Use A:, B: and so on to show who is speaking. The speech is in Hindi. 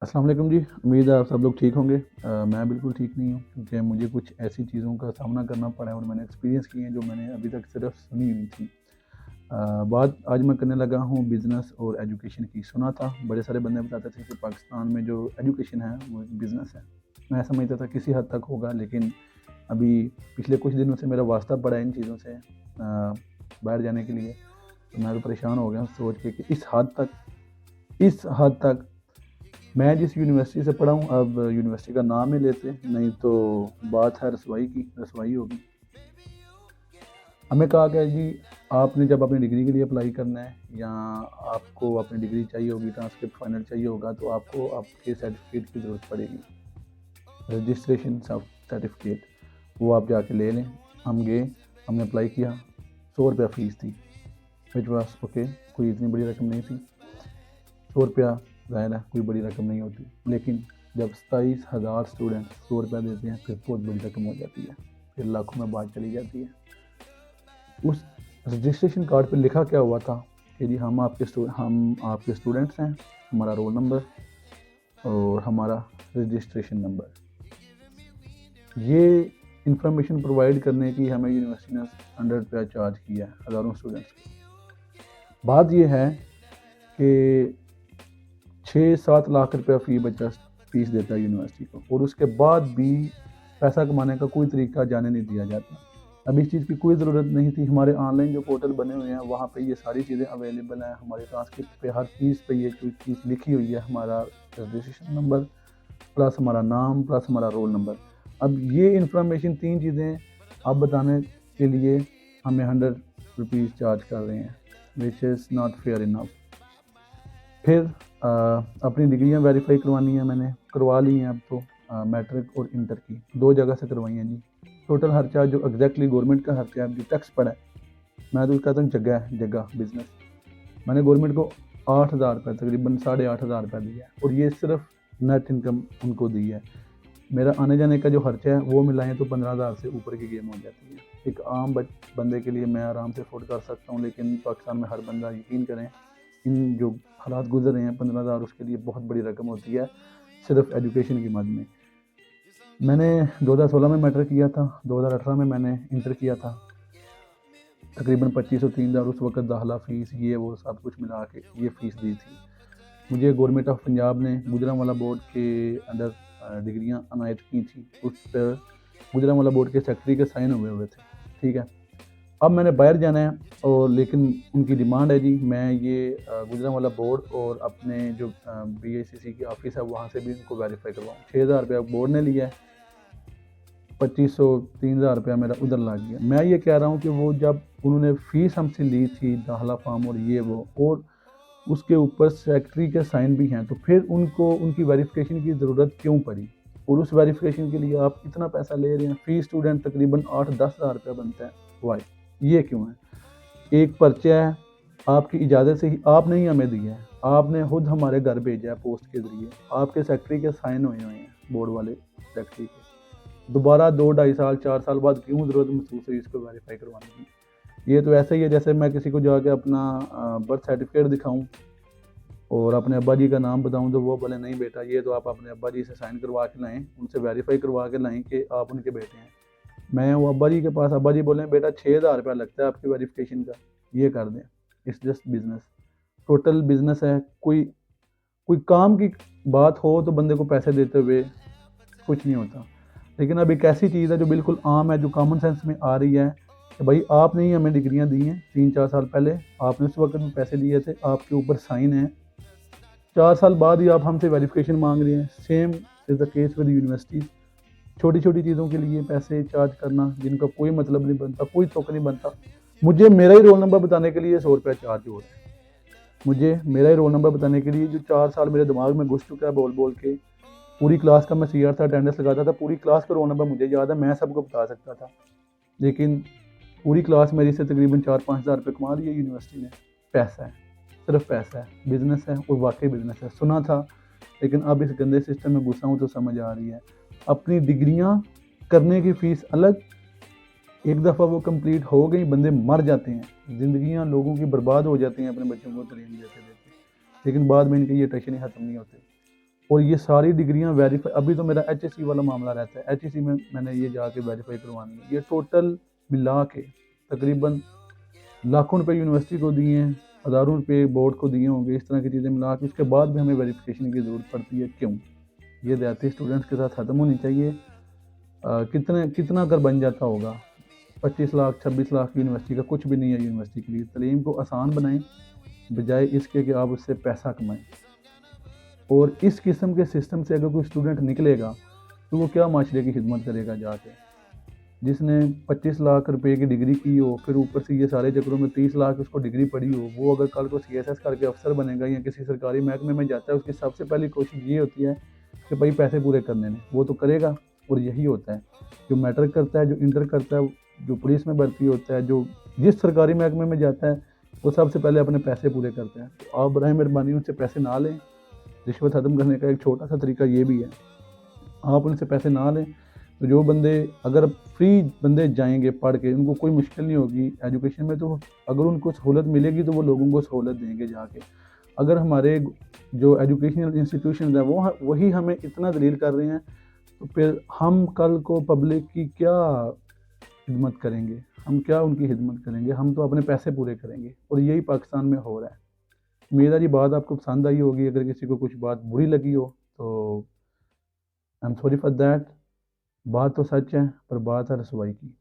A: अस्सलाम वालेकुम जी। उम्मीद है आप सब लोग ठीक होंगे। मैं बिल्कुल ठीक नहीं हूँ क्योंकि मुझे कुछ ऐसी चीज़ों का सामना करना पड़ा है और मैंने एक्सपीरियंस किए हैं जो मैंने अभी तक सिर्फ सुनी हुई थी। बात आज मैं करने लगा हूँ बिज़नेस और एजुकेशन की। सुना था बड़े सारे बंदे बताते थे कि पाकिस्तान में जो एजुकेशन है वो एक बिज़नेस है। मैं समझता था किसी हद तक होगा, लेकिन अभी पिछले कुछ दिनों से मेरा वास्ता पड़ा है इन चीज़ों से बाहर जाने के लिए। तो मैं तो परेशान हो गया हूँ सोच के कि इस हद तक मैं जिस यूनिवर्सिटी से पढ़ा हूँ, अब यूनिवर्सिटी का नाम ही लेते, नहीं तो बात है रसवाई की, रसवाई होगी। हमें कहा गया जी, आपने जब अपनी डिग्री के लिए अप्लाई करना है या आपको अपनी डिग्री चाहिए होगी, ट्रांसक्रिप्ट फाइनल चाहिए होगा, तो आपको आपके सर्टिफिकेट की ज़रूरत पड़ेगी, रजिस्ट्रेशन सर्टिफिकेट। वो आप जाके ले लें। हम गए, हमने अप्लाई किया। 100 रुपया फ़ीस थी, विच वाज ओके, कोई इतनी बड़ी रकम नहीं थी। 100 रुपया ज़ाहिर है कोई बड़ी रकम नहीं होती, लेकिन जब 27,000 स्टूडेंट 100 रुपया देते हैं फिर बहुत बड़ी रकम हो जाती है, फिर लाखों में बात चली जाती है। उस रजिस्ट्रेशन कार्ड पे लिखा क्या हुआ था कि जी हम आपके स्टूडेंट्स हैं, हमारा रोल नंबर और हमारा रजिस्ट्रेशन नंबर। ये इंफॉर्मेशन प्रोवाइड करने की हमें यूनिवर्सिटी ने 100 रुपया चार्ज किया है हज़ारों स्टूडेंट्स को। बात ये है कि 6-7 लाख रुपया फीस देता है यूनिवर्सिटी को, और उसके बाद भी पैसा कमाने का कोई तरीका जाने नहीं दिया जाता। अब इस चीज़ की कोई ज़रूरत नहीं थी। हमारे ऑनलाइन जो पोर्टल बने हुए हैं वहाँ पे ये सारी चीज़ें अवेलेबल हैं। हमारे ट्रांसक्रिप्ट पे हर चीज़ पे ये चीज़ लिखी हुई है, हमारा रजिस्ट्रेशन नंबर प्लस हमारा नाम प्लस हमारा रोल नंबर। अब ये इन्फॉर्मेशन, 3 चीज़ें आप बताने के लिए हमें 100 रुपीज़ चार्ज कर रहे हैं, which is not fair enough. फिर अपनी डिग्रियां वेरीफाई करवानी है, मैंने करवा ली हैं अब तो। मैट्रिक और इंटर की 2 जगह से करवाई हैं जी। टोटल खर्चा जो एग्जैक्टली गवर्नमेंट का खर्चा है, जो टैक्स पड़ा है, मैं तो कहता हूँ जगह बिजनेस, मैंने गवर्नमेंट को 8,000 रुपये, तकरीबन 8,500 रुपये दिया है, और ये सिर्फ नेट इनकम उनको दी है। मेरा आने जाने का जो खर्चा है वो मिलाएं तो 15,000 से ऊपर की गेम हो जाती है। एक आम बंदे के लिए मैं आराम से अफोर्ड कर सकता हूँ, लेकिन पाकिस्तान में हर बंदा, यकीन करें, इन जो हालात गुजर रहे हैं, 15,000 उसके लिए बहुत बड़ी रकम होती है सिर्फ एजुकेशन की मद में। मैंने 2016 में मैट्रिक किया था, 2018 में मैंने इंटर किया था। तकरीबन 25-3,000 उस वक्त दाखिला फ़ीस, ये वो सब कुछ मिला के ये फ़ीस दी थी। मुझे गवर्नमेंट ऑफ पंजाब ने गुजरांवाला बोर्ड के अंडर डिग्रियां अनायत की थी। उस पर गुजरांवाला बोर्ड के सेक्रेटरी के साइन हुए थे, ठीक है। अब मैंने बाहर जाना है, और लेकिन उनकी डिमांड है जी मैं ये गुजरांवाला बोर्ड और अपने जो BICC की ऑफिस है वहाँ से भी उनको वेरीफाई करवाऊँ। 6,000 रुपया बोर्ड ने लिया है, 2,500-3,000 रुपया मेरा उधर लग गया। मैं ये कह रहा हूँ कि वो जब उन्होंने फ़ीस हमसे ली थी, दाखिला फॉर्म और ये वो, और उसके ऊपर सेक्रेटरी के साइन भी हैं, तो फिर उनको उनकी वेरिफिकेशन की ज़रूरत क्यों पड़ी? और उस वेरिफिकेशन के लिए आप इतना पैसा ले रहे हैं। फ़ी स्टूडेंट तकरीबन 8-10 हज़ार रुपया बनता है। वाई? ये क्यों है? एक पर्चा है, आपकी इजाज़त से ही आपने ही हमें दिया है, आपने खुद हमारे घर भेजा है पोस्ट के ज़रिए, आपके सेक्रेटरी के साइन हुए हैं, बोर्ड वाले सेक्रेटरी के। दोबारा 2 ढाई साल 4 साल बाद क्यों ज़रूरत महसूस हुई इसको वेरीफाई करवाने की? ये तो ऐसा ही है जैसे मैं किसी को जाके अपना बर्थ सर्टिफिकेट दिखाऊं और अपने अब्बा जी का नाम बताऊं, तो वो बोले नहीं बेटा, ये तो आप अपने अब्बा जी से साइन करवा के लाएं, उनसे वेरीफाई करवा के लाएं कि आप उनके बेटे हैं। मैं वो अब्बा जी के पास, अब्बा जी बोले बेटा 6,000 रुपया लगता है आपकी वेरिफिकेशन का, ये कर दें। It's just business, total business है। कोई कोई काम की बात हो तो बंदे को पैसे देते हुए कुछ नहीं होता, लेकिन अब एक ऐसी चीज़ है जो बिल्कुल आम है, जो कॉमन सेंस में आ रही है कि भाई आपने ही हमें डिग्रियां दी हैं 3-4 साल पहले, आपने उस वक्त में पैसे दिए थे, आपके ऊपर साइन है, 4 साल बाद ही आप हमसे वेरिफिकेशन मांग रहे हैं। Same is the case with universities. छोटी छोटी चीज़ों के लिए पैसे चार्ज करना जिनका कोई मतलब नहीं बनता, कोई तुक नहीं बनता। मुझे मेरा ही रोल नंबर बताने के लिए 100 रुपया चार्ज हो रहा है। मुझे मेरा ही रोल नंबर बताने के लिए, जो 4 साल मेरे दिमाग में घुस चुका है बोल बोल के। पूरी क्लास का मैं CR था, अटेंडेंस लगाता था, पूरी क्लास का रोल नंबर मुझे याद है, मैं सबको बता सकता था। लेकिन पूरी क्लास मेरी से तकरीबन 4-5 हज़ार रुपये कमा लिए यूनिवर्सिटी ने। पैसा है, सिर्फ पैसा है, बिजनेस है, और वाकई बिजनेस है। सुना था, लेकिन अब इस गंदे सिस्टम में घुसा हूँ तो समझ आ रही है। अपनी डिग्रियां करने की फ़ीस अलग, एक दफ़ा वो कंप्लीट हो गई, बंदे मर जाते हैं, ज़िंदगियां लोगों की बर्बाद हो जाती हैं अपने बच्चों को तालीम देते देते, लेकिन बाद में इनके ये टशन ही ख़त्म नहीं होते। और ये सारी डिग्रियां वेरीफाई, अभी तो मेरा HSC वाला मामला रहता है, HSC में मैंने ये जाके वेरीफाई करवानी है। ये टोटल मिला के तकरीबन लाखों रुपए यूनिवर्सिटी को दिए हैं, हज़ारों रुपए बोर्ड को दिए होंगे, इस तरह की चीज़ें मिला के उसके बाद भी हमें वेरिफिकेशन की ज़रूरत पड़ती है। क्यों? ये देहाती स्टूडेंट्स के साथ ख़त्म होनी चाहिए। कितना अगर बन जाता होगा, 25 लाख 26 लाख की यूनिवर्सिटी का कुछ भी नहीं है यूनिवर्सिटी के लिए। तालीम को आसान बनाएं बजाय इसके कि आप उससे पैसा कमाएं। और इस किस्म के सिस्टम से अगर कोई स्टूडेंट निकलेगा तो वो क्या माशरे की खिदमत करेगा जाके, जिसने 25 लाख रुपए की डिग्री की हो, फिर ऊपर से ये सारे चक्करों में 30 लाख उसको डिग्री पड़ी हो, वो अगर कल को CSS करके अफसर बनेगा या किसी सरकारी महकमे में जाता है, उसकी सबसे पहली कोशिश ये होती है कि भाई पैसे पूरे करने में, वो तो करेगा। और यही होता है जो मैट्रिक करता है, जो इंटर करता है, जो पुलिस में भर्ती होता है, जो जिस सरकारी महकमे में जाता है, वो सबसे पहले अपने पैसे पूरे करते हैं। तो आप बराए मेहरबानी उनसे पैसे ना लें। रिश्वत ख़त्म करने का एक छोटा सा तरीका ये भी है, आप उनसे पैसे ना लें। तो जो बंदे अगर फ्री बंदे जाएंगे पढ़ के, उनको कोई मुश्किल नहीं होगी एजुकेशन में, तो अगर उनको सहूलत मिलेगी तो वो लोगों को सहूलत देंगे जाके। अगर हमारे जो एजुकेशनल इंस्टीट्यूशन है वो वही हमें इतना दलील कर रहे हैं, तो फिर हम कल को पब्लिक की क्या खिदमत करेंगे, हम क्या उनकी खिदमत करेंगे? हम तो अपने पैसे पूरे करेंगे। और यही पाकिस्तान में हो रहा है। मेरा जी बात आपको पसंद आई होगी, अगर किसी को कुछ बात बुरी लगी हो तो I am sorry for that. बात तो सच है, पर बात है रसवाई की।